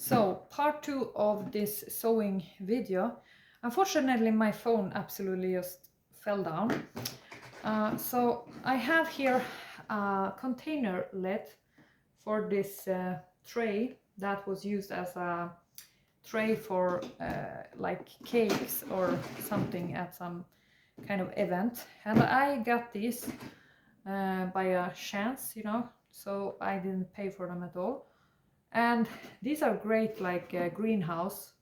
So, part 2 of this sewing video. Unfortunately, my phone absolutely just fell down. So I have here a container lid for this tray that was used as a tray for like cakes or something at some kind of event. And I got these by a chance, you know, so I didn't pay for them at all. And these are great, like greenhouse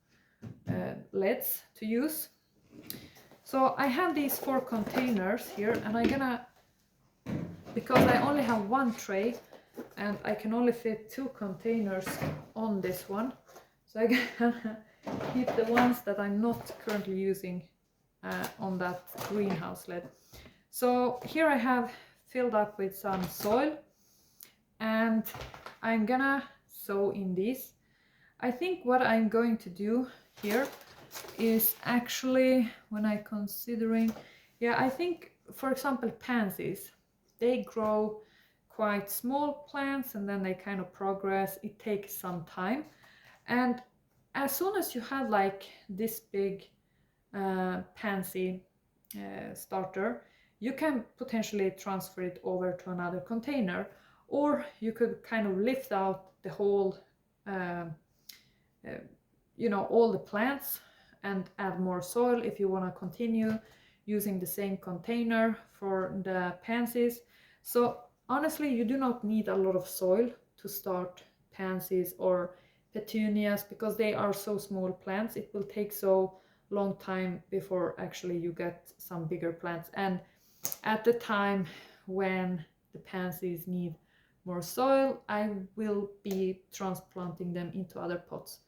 lids to use. So I have these 4 containers here, and I'm gonna, because I only have one tray and I can only fit 2 containers on this one, so I gonna keep the ones that I'm not currently using on that greenhouse lid. So here I have filled up with some soil, and I'm gonna sow in these. I think what I'm going to do here is actually, when I considering, yeah, I think, for example, pansies, they grow quite small plants and then they kind of progress. It takes some time, and as soon as you have like this big pansy starter, you can potentially transfer it over to another container, or you could kind of lift out the whole you know, all the plants and add more soil if you want to continue using the same container for the pansies. So honestly, you do not need a lot of soil to start pansies or petunias, because they are so small plants. It will take so long time before actually you get some bigger plants, and at the time when the pansies need more soil, I will be transplanting them into other pots.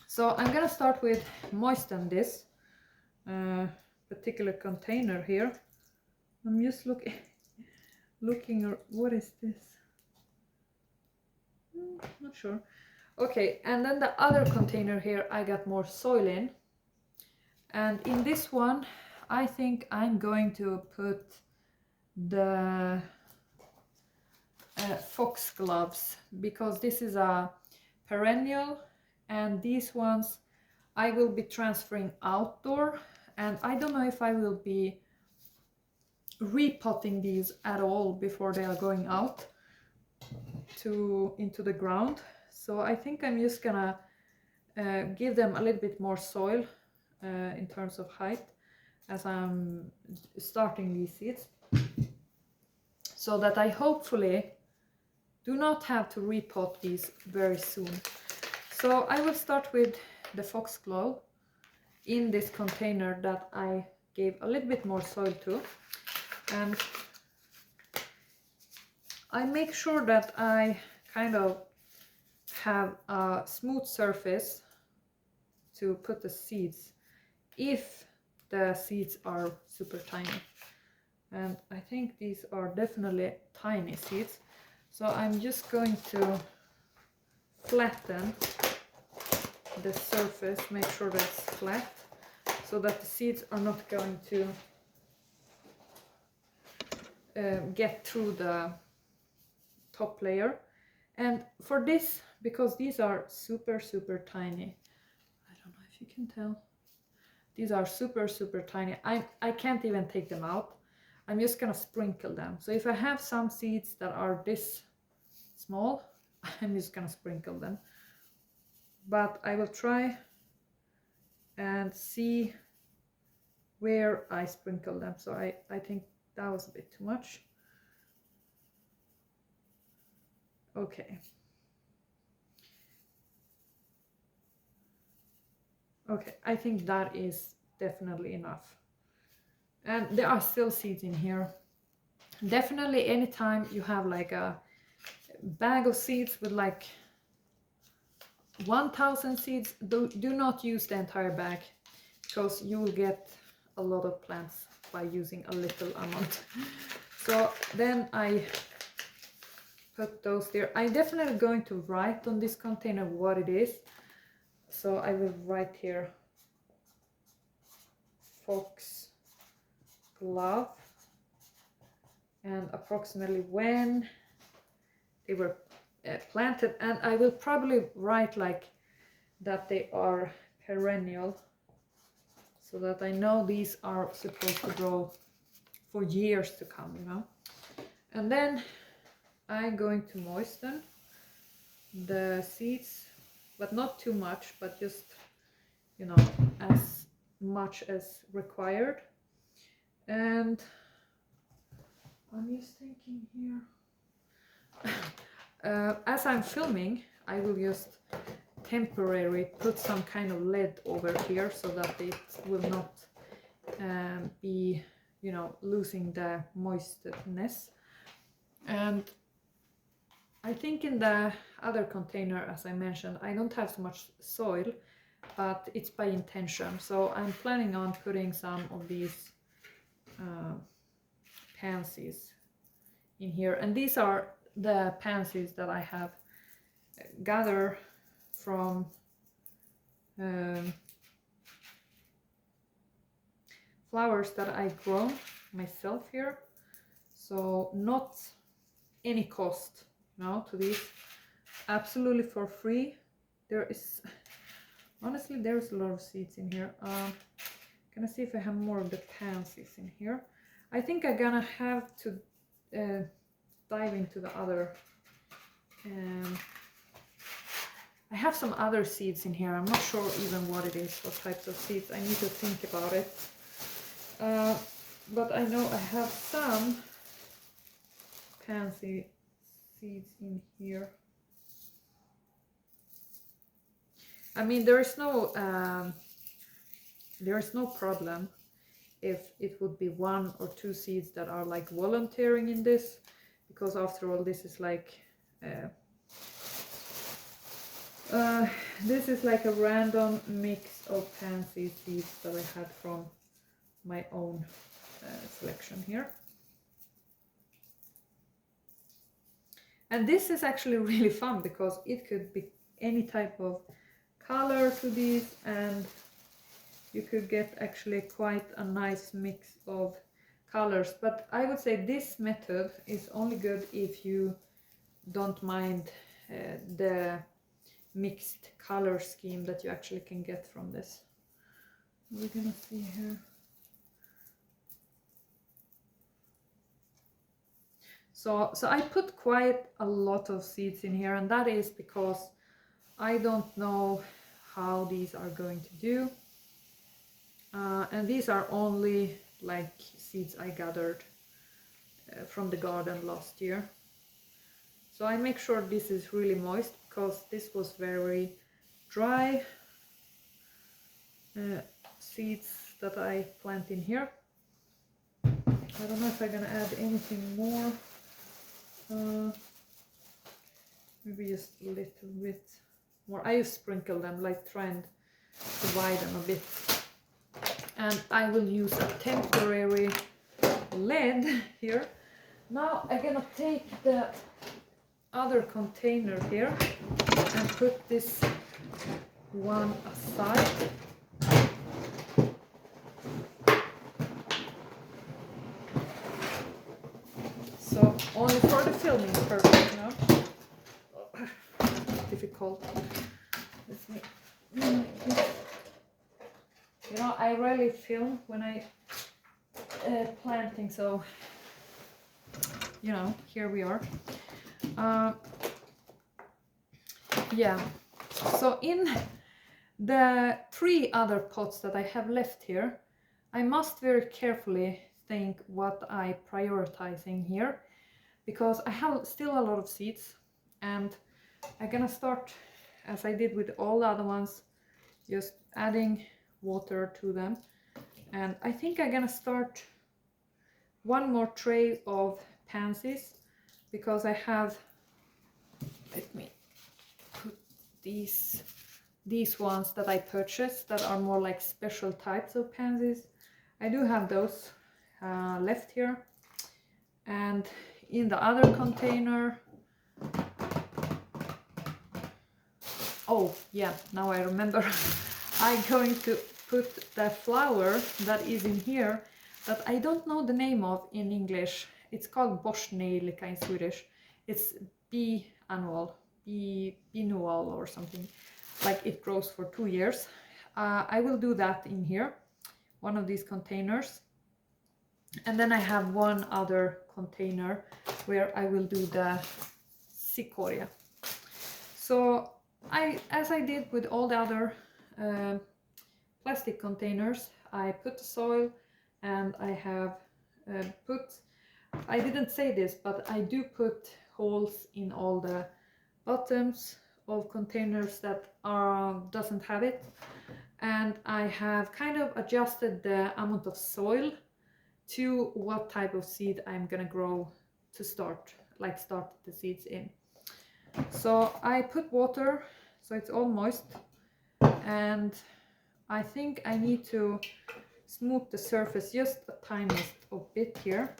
So I'm gonna start with moisten this particular container here. I'm just looking, what is this? Not sure. Okay, and then the other container here I got more soil in, and in this one I think I'm going to put the foxgloves, because this is a perennial, and these ones I will be transferring outdoor, and I don't know if I will be repotting these at all before they are going out into the ground. So I think I'm just gonna give them a little bit more soil in terms of height as I'm starting these seeds, so that I hopefully do not have to repot these very soon. So I will start with the foxglove in this container that I gave a little bit more soil to, and I make sure that I kind of have a smooth surface to put the seeds if the seeds are super tiny. And I think these are definitely tiny seeds, so I'm just going to flatten the surface, make sure that it's flat, so that the seeds are not going to get through the top layer. And for this, because these are super tiny, I don't know if you can tell, these are super tiny, I can't even take them out. I'm just gonna sprinkle them. So if I have some seeds that are this small, I'm just gonna sprinkle them. But I will try and see where I sprinkle them. So I think that was a bit too much. Okay. Okay, I think that is definitely enough. And there are still seeds in here. Definitely anytime you have like a bag of seeds with like 1000 seeds, do not use the entire bag, because you will get a lot of plants by using a little amount. So then I put those there. I'm definitely going to write on this container what it is. So I will write here fox glove, and approximately when they were planted, and I will probably write like that they are perennial, so that I know these are supposed to grow for years to come, you know. And then I'm going to moisten the seeds, but not too much, but just, you know, as much as required. And I'm just thinking here, as I'm filming, I will just temporarily put some kind of lid over here so that it will not be, you know, losing the moistness. And I think in the other container, as I mentioned, I don't have so much soil, but it's by intention. So I'm planning on putting some of these pansies in here, and these are the pansies that I have gathered from flowers that I grown myself here. So not any cost, you know, to these, absolutely for free. There is, honestly, there's a lot of seeds in here. Gonna see if I have more of the pansies in here. I think I'm gonna have to dive into the other. I have some other seeds in here. I'm not sure even what it is, what types of seeds. I need to think about it. But I know I have some pansy seeds in here. I mean, there is no problem if it would be 1 or 2 seeds that are like volunteering in this, because after all, this is like this is like a random mix of pansy seeds that I had from my own selection here. And this is actually really fun because it could be any type of color to these, and you could get actually quite a nice mix of colors. But I would say this method is only good if you don't mind the mixed color scheme that you actually can get from this. We're gonna see here. So I put quite a lot of seeds in here, and that is because I don't know how these are going to do. And these are only like seeds I gathered from the garden last year. So I make sure this is really moist, because this was very dry seeds that I plant in here. I don't know if I'm gonna add anything more. Maybe just a little bit more. I just sprinkle them, like trying to widen a bit. And I will use a temporary lid here. Now I'm gonna take the other container here and put this one aside. So only for the filming purpose, you know. Difficult. You know, I rarely film when I planting, so you know, here we are. Yeah, so in the 3 other pots that I have left here, I must very carefully think what I prioritizing here, because I have still a lot of seeds, and I'm gonna start, as I did with all the other ones, just adding water to them. And I think I'm gonna start 1 more tray of pansies, because I have, let me put these ones that I purchased that are more like special types of pansies. I do have those left here. And in the other container, oh yeah, now I remember, I'm going to put the flower that is in here that I don't know the name of in English. It's called borsnejlika in Swedish. It's biannual, biennial or something, like it grows for 2 years. I will do that in here, one of these containers. And then I have one other container where I will do the cicoria. So as I did with all the other plastic containers, I put the soil, and I have I didn't say this, but I do put holes in all the bottoms of containers that doesn't have it, and I have kind of adjusted the amount of soil to what type of seed I'm gonna grow to start the seeds in. So I put water, so it's all moist, and I think I need to smooth the surface just a tiniest bit here,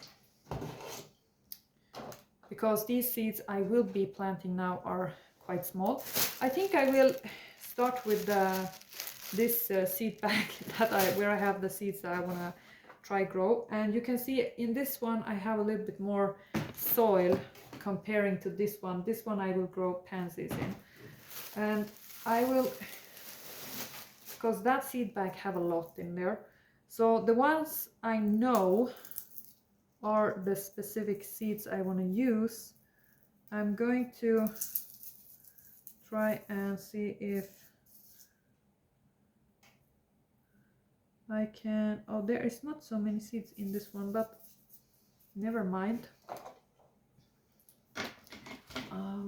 because these seeds I will be planting now are quite small. I think I will start with this seed bag where I have the seeds that I want to try grow, and you can see in this one I have a little bit more soil comparing to this one. This one I will grow pansies in, and I will, because that seed bag have a lot in there. So the ones I know are the specific seeds I want to use. I'm going to try and see if I can. Oh, there is not so many seeds in this one, but never mind.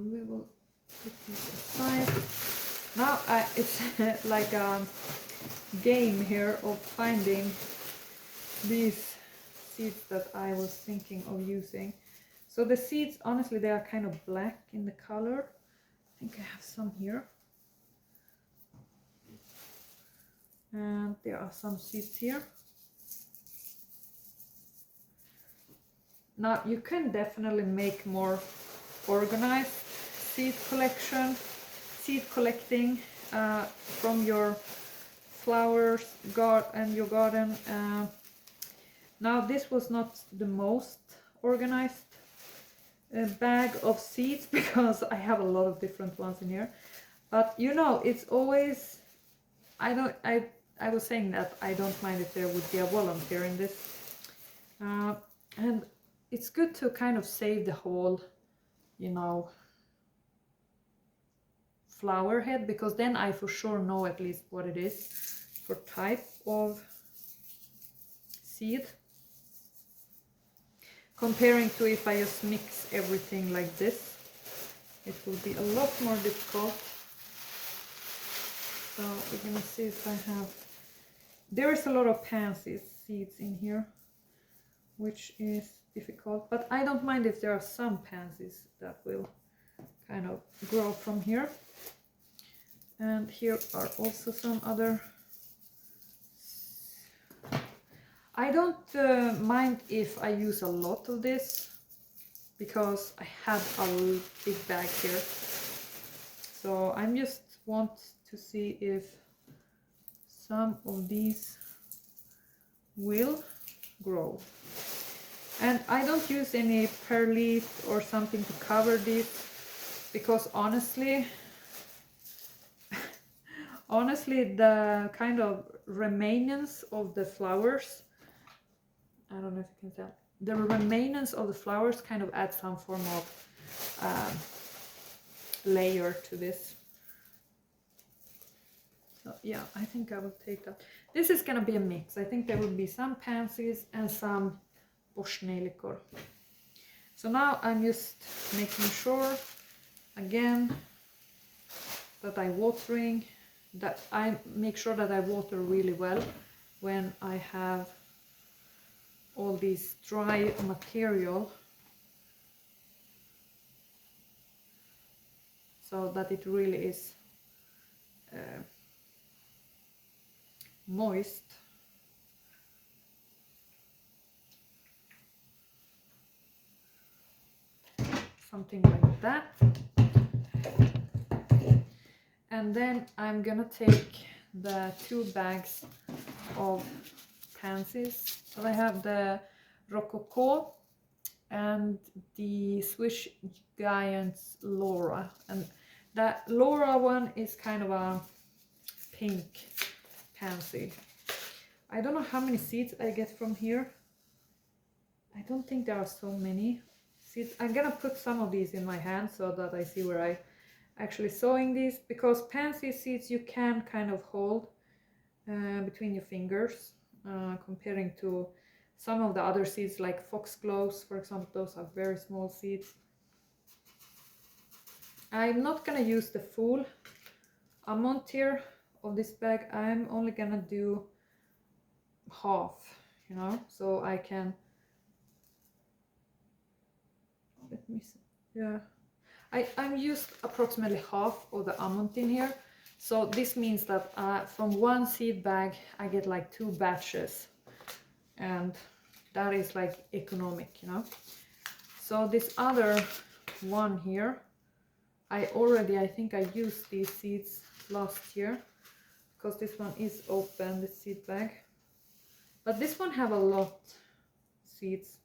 We will put these aside. Now it's like a game here of finding these seeds that I was thinking of using. So the seeds, honestly, they are kind of black in the color. I think I have some here. And there are some seeds here. Now you can definitely make more organized seed collecting from your flowers and your garden. Now this was not the most organized bag of seeds, because I have a lot of different ones in here, but you know, it's always, I was saying that I don't mind if there would be a volunteer in this, and it's good to kind of save the whole, you know, flower head, because then I for sure know at least what it is for type of seed, comparing to if I just mix everything like this. It will be a lot more difficult. So we're gonna see if I have, there is a lot of pansies seeds in here, which is difficult, but I don't mind if there are some pansies that will kind of grow from here. And here are also some other. I don't mind if I use a lot of this, because I have a big bag here. So I just want to see if some of these will grow. And I don't use any pear leaf or something to cover this, because honestly the kind of remainance of the flowers, I don't know if you can tell, the remainance of the flowers kind of add some form of layer to this. So yeah, I think I will take that. This is gonna be a mix. I think there will be some pansies and some borsnelikor. So now I'm just making sure again that I make sure that I water really well when I have all this dry material, so that it really is moist. Something like that. And then I'm gonna take the 2 bags of pansies. So I have the Rococo and the Swiss Giant's Laura, and The Laura one is kind of a pink pansy. I don't know how many seeds I get from here. I don't think there are so many seeds. I'm gonna put some of these in my hand so that I see where I actually sowing these, because pansy seeds you can kind of hold between your fingers, comparing to some of the other seeds like foxgloves, for example. Those are very small seeds. I'm not gonna use the full amount here of this bag. I'm only gonna do half, you know, so I can, let me see, yeah, I'm used approximately half of the amount in here. So this means that from one seed bag I get like 2 batches, and that is like economic, you know. So this other one here, I think I used these seeds last year, because this one is open, the seed bag. But this one have a lot seeds.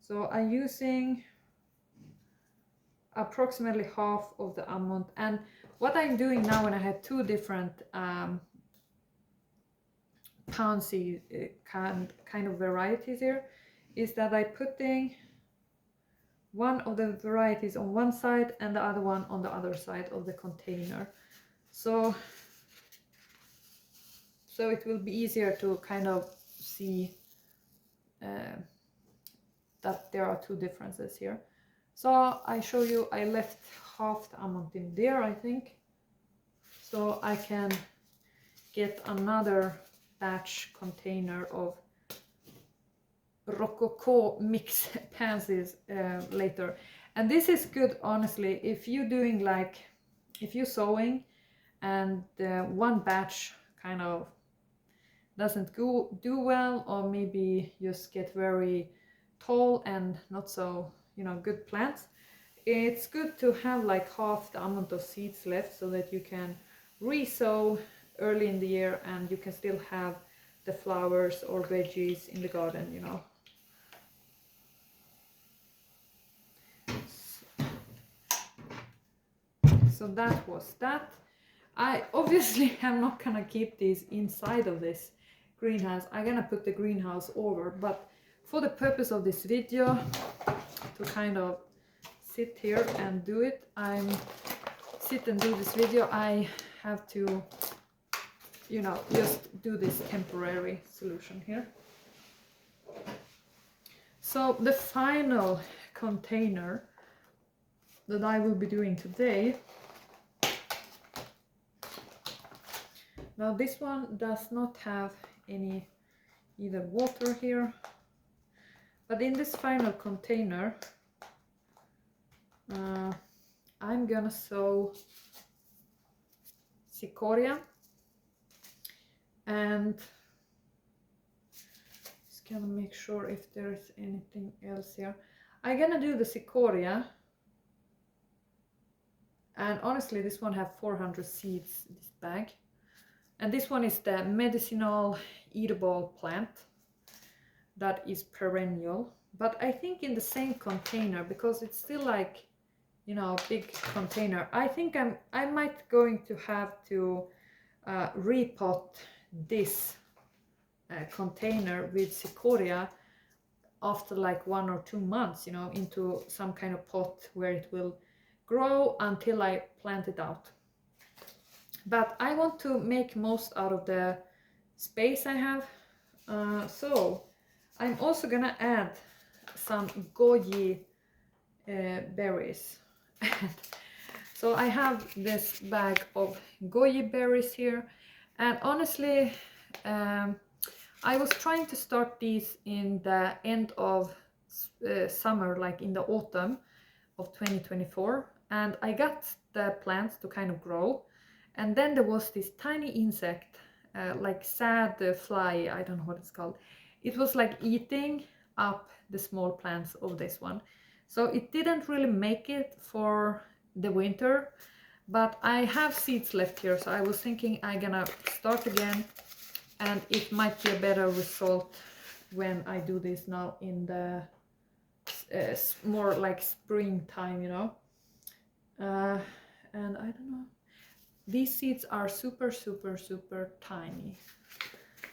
So I'm using approximately half of the amount. And what I'm doing now, when I have 2 different pansy kind of varieties here, is that I'm putting one of the varieties on one side and the other one on the other side of the container. So it will be easier to kind of see that there are 2 differences here. So I show you, I left half the amount in there, I think, so I can get another batch container of Rococo mix pansies later. And this is good, honestly, if you're doing like, if you're sowing and one batch kind of doesn't do well, or maybe just get very tall and not so, you know, good plants, it's good to have like half the amount of seeds left, so that you can re-sow early in the year and you can still have the flowers or veggies in the garden, you know. So that was that. I obviously am not gonna keep these inside of this greenhouse. I'm gonna put the greenhouse over, but for the purpose of this video, to kind of sit here and do it, sit and do this video, I have to, you know, just do this temporary solution here. So the final container that I will be doing today, now this one does not have any either water here, but in this final container I'm gonna sow cicoria, and just gonna make sure if there is anything else here. I'm gonna do the cicoria, and honestly this one have 400 seeds, this bag. And this one is the medicinal eatable plant that is perennial, but I think in the same container, because it's still like, you know, big container, I think I might going to have to repot this container with cicoria after like 1 or 2 months, you know, into some kind of pot where it will grow until I plant it out. But I want to make most out of the space I have, so I'm also gonna add some goji berries. So I have this bag of goji berries here, and honestly I was trying to start these in the end of summer, like in the autumn of 2024, and I got the plants to kind of grow. And then there was this tiny insect, like sad fly, I don't know what it's called. It was like eating up the small plants of this one. So it didn't really make it for the winter, but I have seeds left here. So I was thinking I'm gonna start again, and it might be a better result when I do this now in the more like springtime, you know. and I don't know, these seeds are super tiny.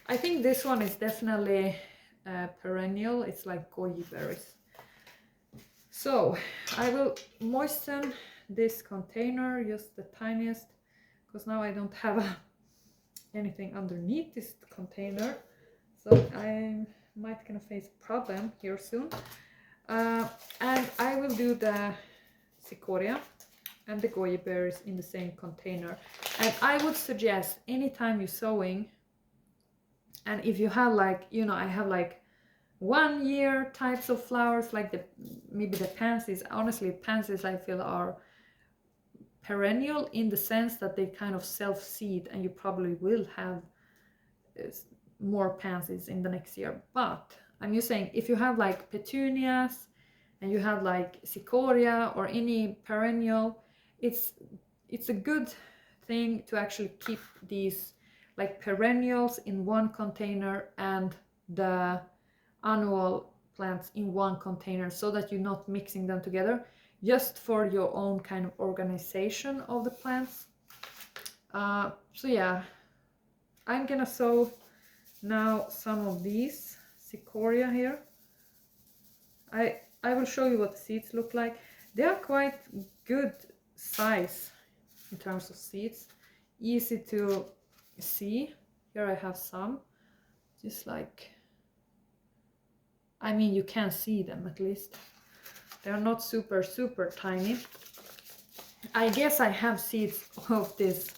I think this one is definitely perennial. It's like goji berries. So I will moisten this container, just the tiniest, because now I don't have anything underneath this container, so I might gonna face a problem here soon. And I will do the cicoria and the goji berries in the same container. And I would suggest anytime you're sowing, and if you have like, you know, I have like 1 year types of flowers, like maybe the pansies. Honestly, pansies I feel are perennial in the sense that they kind of self-seed, and you probably will have more pansies in the next year. But I'm just saying, if you have like petunias and you have like cicoria or any perennial, it's a good thing to actually keep these like perennials in one container and the annual plants in one container, so that you're not mixing them together, just for your own kind of organization of the plants. So yeah, I'm gonna sow now some of these cicoria here. I will show you what the seeds look like. They are quite good size in terms of seeds, easy to see. Here I have some, just like, I mean, you can see them at least. They're not super tiny. I guess I have seeds of this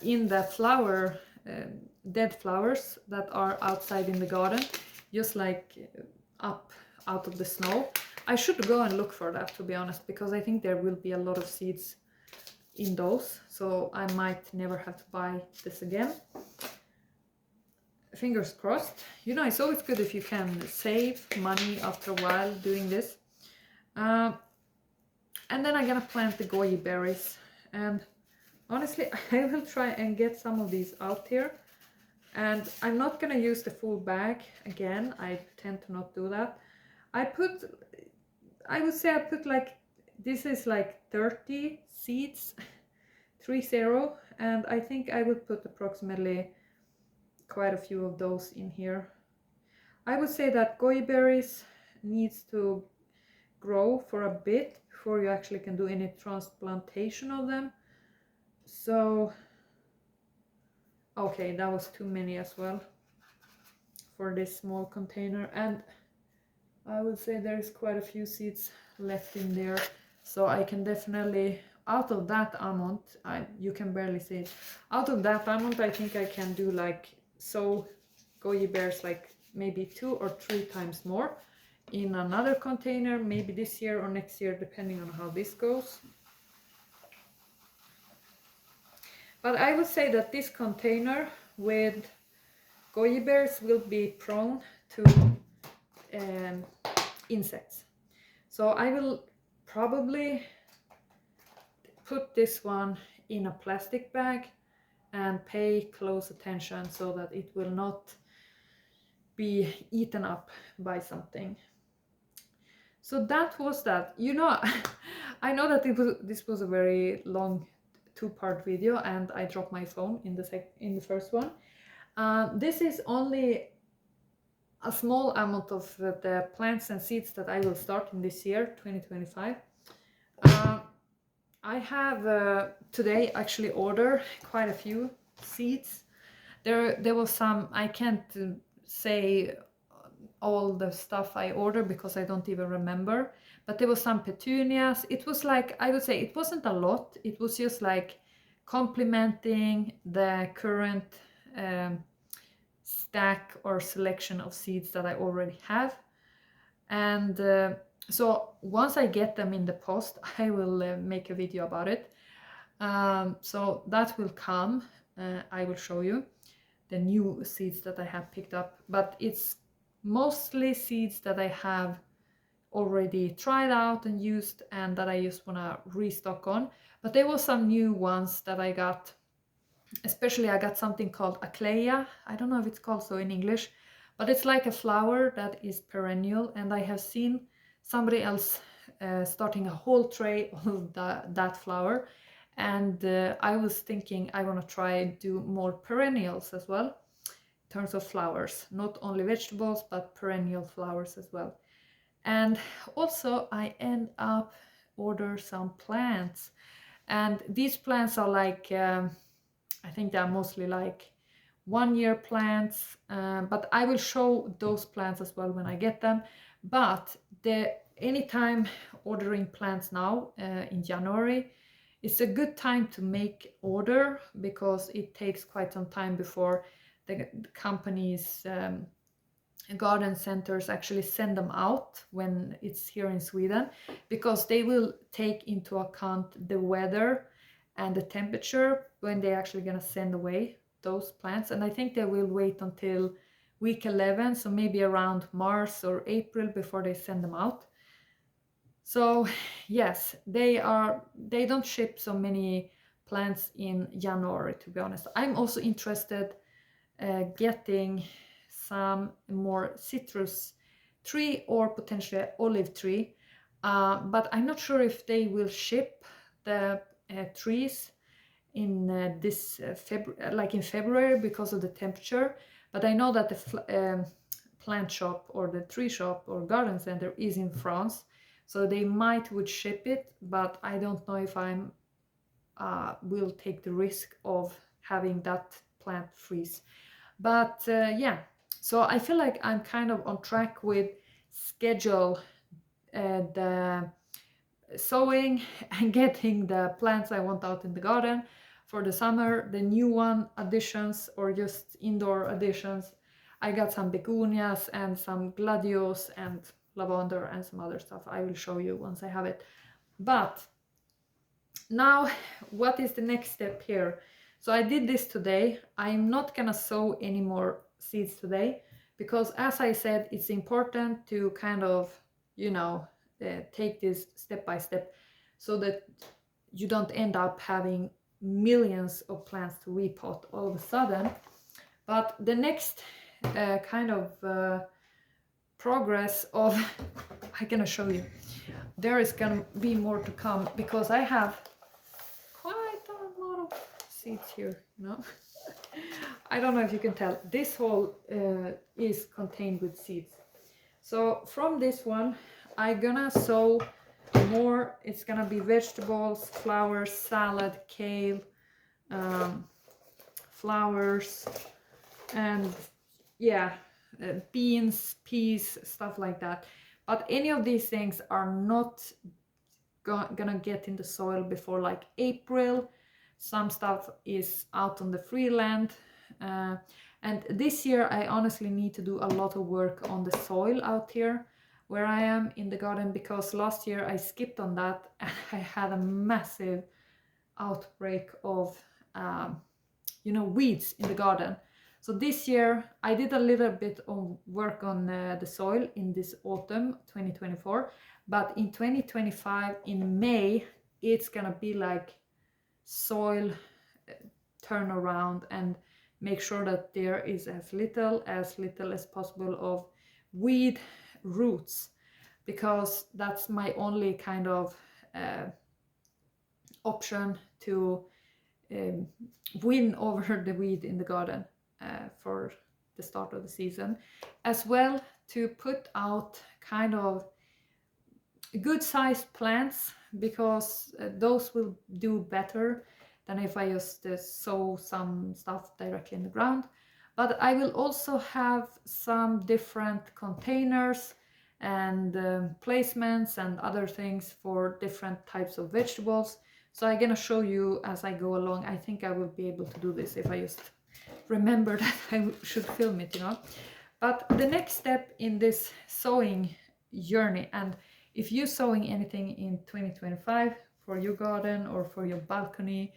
in the flower, dead flowers that are outside in the garden, just like up out of the snow. I should go and look for that, to be honest, because I think there will be a lot of seeds in those, so I might never have to buy this again. Fingers crossed. You know, it's always good if you can save money after a while doing this. And then I'm gonna plant the goji berries, and honestly I will try and get some of these out here, and I'm not gonna use the full bag again. I tend to not do that. I would say I put like, this is like 30 seeds, 30, and I think I would put approximately quite a few of those in here. I would say that goji berries needs to grow for a bit before you actually can do any transplantation of them. So okay, that was too many as well for this small container, and I would say there's quite a few seeds left in there, so I can definitely, out of that amount, you can barely see it, out of that amount I think I can do like, sow goji berries like maybe 2 or 3 times more in another container, maybe this year or next year, depending on how this goes. But I would say that this container with goji berries will be prone to insects. So I will probably put this one in a plastic bag and pay close attention so that it will not be eaten up by something. So that was that. You know, I know that this was a very long 2-part video, and I dropped my phone in the first one. This is only a small amount of the plants and seeds that I will start in this year, 2025. I have today actually ordered quite a few seeds. There was some, I can't say all the stuff I ordered because I don't even remember, but there was some petunias. It was like, I would say it wasn't a lot, it was just like complementing the current stack or selection of seeds that I already have. And so once I get them in the post, I will make a video about it. So that will come. I will show you the new seeds that I have picked up, but it's mostly seeds that I have already tried out and used, and that I just want to restock on. But there was some new ones that I got. Especially I got something called Acleia. I don't know if it's called so in English, but it's like a flower that is perennial, and I have seen somebody else starting a whole tray of that flower, And I was thinking I want to try do more perennials as well in terms of flowers, not only vegetables but perennial flowers as well. And also I end up order some plants, and these plants are like I think they're mostly like 1 year plants, but I will show those plants as well when I get them. But anytime ordering plants now in January, it's a good time to make order, because it takes quite some time before the companies garden centers actually send them out when it's here in Sweden, because they will take into account the weather and the temperature when they're actually going to send away those plants. And I think they will wait until week 11, so maybe around March or April before they send them out. So yes, they don't ship so many plants in January, to be honest. I'm also interested getting some more citrus tree or potentially olive tree, but I'm not sure if they will ship the trees in this like in February because of the temperature. But I know that the plant shop or the tree shop or garden center is in France, so they would ship it, but I don't know if I'm will take the risk of having that plant freeze. But yeah, so I feel like I'm kind of on track with schedule the sowing and getting the plants I want out in the garden for the summer, the new one additions or just indoor additions. I got some begonias and some gladiolus and lavender and some other stuff. I will show you once I have it. But now, what is the next step here? So I did this today. I'm not gonna sow any more seeds today, because as I said, it's important to kind of, you know, take this step by step so that you don't end up having millions of plants to repot all of a sudden. But the next kind of progress of, I'm gonna show you. There is gonna be more to come, because I have quite a lot of seeds here, you know. I don't know if you can tell, this hole is contained with seeds. So from this one I'm gonna sow more. It's gonna be vegetables, flowers, salad, kale, flowers, and yeah, beans, peas, stuff like that. But any of these things are not gonna get in the soil before like April. Some stuff is out on the free land, and this year I honestly need to do a lot of work on the soil out here where I am in the garden, because last year I skipped on that and I had a massive outbreak of you know, weeds in the garden. So this year I did a little bit of work on the soil in this autumn 2024, but in 2025 in May it's gonna be like soil turnaround and make sure that there is as little as possible of weed roots, because that's my only kind of option to win over the weed in the garden for the start of the season, as well to put out kind of good sized plants, because those will do better than if I just sow some stuff directly in the ground. But I will also have some different containers and placements and other things for different types of vegetables. So I'm gonna show you as I go along. I think I will be able to do this if I just remember that I should film it, you know. But the next step in this sowing journey, and if you're sowing anything in 2025 for your garden or for your balcony,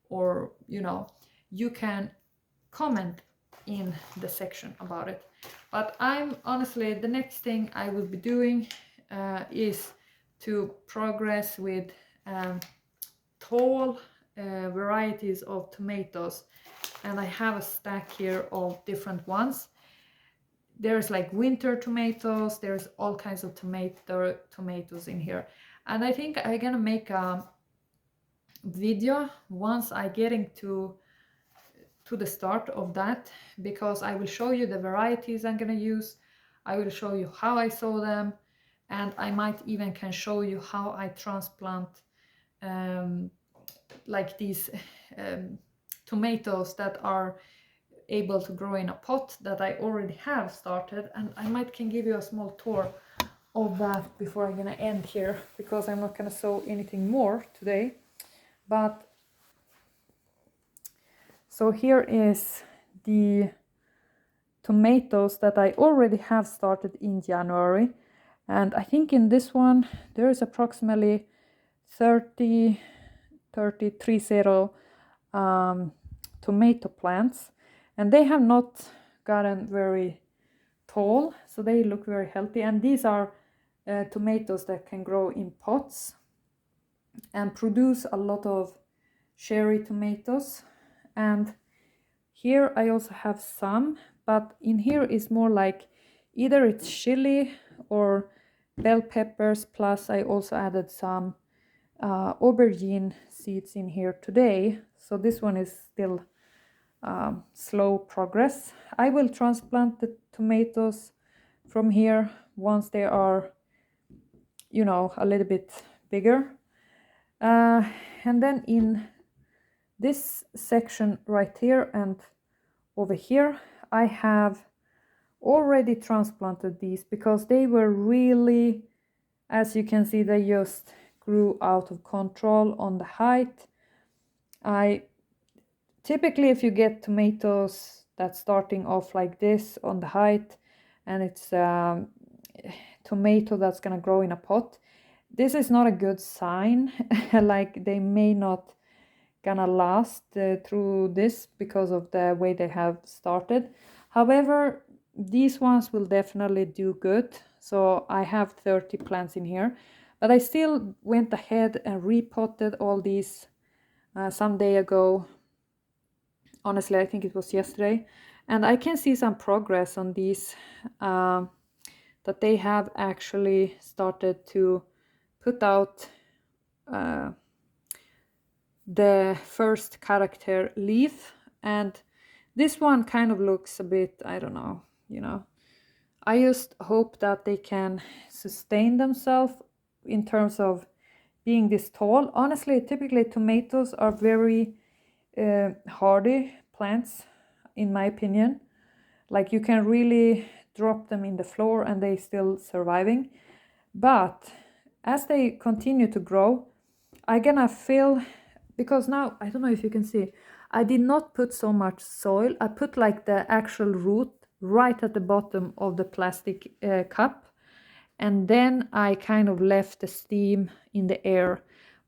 or you know, you can comment in the section about it. But I'm honestly, the next thing I will be doing is to progress with tall varieties of tomatoes, and I have a stack here of different ones. There's like winter tomatoes, there's all kinds of tomatoes in here, and I think I'm gonna make a video once I getting to the start of that, because I will show you the varieties I'm gonna use. I will show you how I sow them, and I might even can show you how I transplant like these tomatoes that are able to grow in a pot that I already have started, and I might can give you a small tour of that before I'm gonna end here, because I'm not gonna sow anything more today. But so here is the tomatoes that I already have started in January, and I think in this one there is approximately 30 tomato plants, and they have not gotten very tall, so they look very healthy. And these are tomatoes that can grow in pots and produce a lot of cherry tomatoes. And here I also have some, but in here is more like either it's chili or bell peppers, plus I also added some aubergine seeds in here today. So this one is still slow progress. I will transplant the tomatoes from here once they are, you know, a little bit bigger. And then in this section right here and over here, I have already transplanted these because they were really, as you can see, they just grew out of control on the height. Typically, if you get tomatoes that's starting off like this on the height, and it's tomato that's gonna grow in a pot, this is not a good sign. Like they may not gonna last through this because of the way they have started. However, these ones will definitely do good. So I have 30 plants in here, but I still went ahead and repotted all these some day ago. Honestly, I think it was yesterday, and I can see some progress on these, that they have actually started to put out the first character leaf. And this one kind of looks a bit, I don't know, you know, I just hope that they can sustain themselves in terms of being this tall. Honestly, typically tomatoes are very hardy plants, in my opinion. Like you can really drop them in the floor and they still surviving. But as they continue to grow, I'm gonna fill, because now I don't know if you can see, I did not put so much soil. I put like the actual root right at the bottom of the plastic cup, and then I kind of left the stem in the air.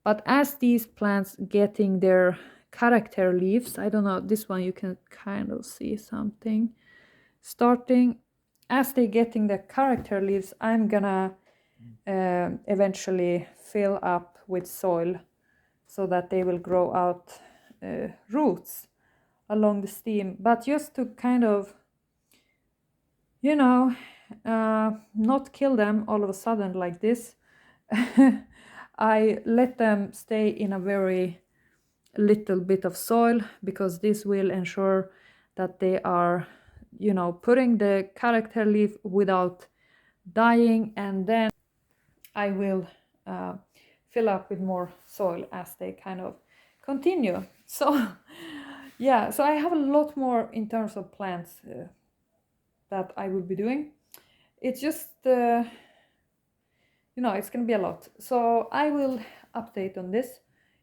But as these plants getting their character leaves, I don't know, this one you can kind of see something starting. As they getting the character leaves, I'm gonna eventually fill up with soil so that they will grow out roots along the stem. But just to kind of, you know, not kill them all of a sudden like this, I let them stay in a very little bit of soil, because this will ensure that they are, you know, putting the character leaf without dying. And then I will fill up with more soil as they kind of continue. So yeah, so I have a lot more in terms of plants that I will be doing. It's just you know, it's gonna be a lot. So I will update on this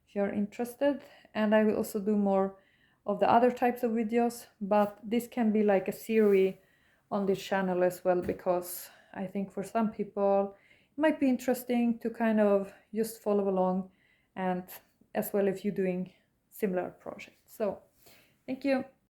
if you're interested, and I will also do more of the other types of videos, but this can be like a series on this channel as well, because I think for some people it might be interesting to kind of just follow along, and as well if you're doing similar projects. So thank you.